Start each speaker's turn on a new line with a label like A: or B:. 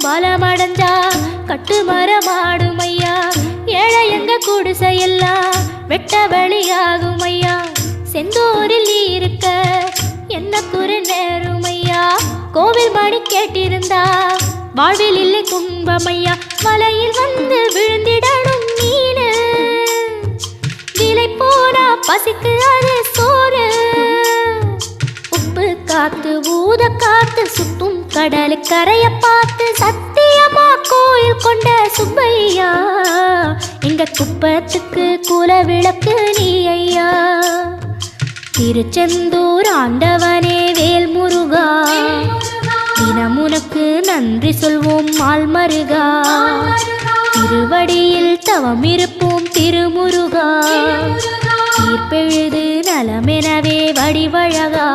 A: பலமடைஞ்சா கட்டு மரமாடும் ஐயா. ஏழை எங்க குடிசையெல்லாம் வெட்ட வழியாகும் ஐயா. செந்தூரில் நீ இருக்க என்ன குறை நேரும் ஐயா. கோவில் மணி கேட்டிருந்தா வாழ்வில் இல்லை துன்பமையா. மலையில் வந்து விழுந்திடணும் மீனு, விலை போனா பசிக்கு அது சோறு. உப்பு காத்து ஊத காத்து சுத்தும் கடலு கரைய பார்த்து சத்தியமா கோயில் கொண்ட சுப்பையா. எங்க குப்பத்துக்கு குல விளக்கு நீ ஐயா. திருச்செந்தூர் ஆண்டவனே வேல் முருகா, தினம் உனக்கு நன்றி சொல்வோம் மால்மருகா. திருவடியில் தவம் இருப்போம் திருமுருகா. தீர்ப்பெழுது நலமெனவே வடிவழகா.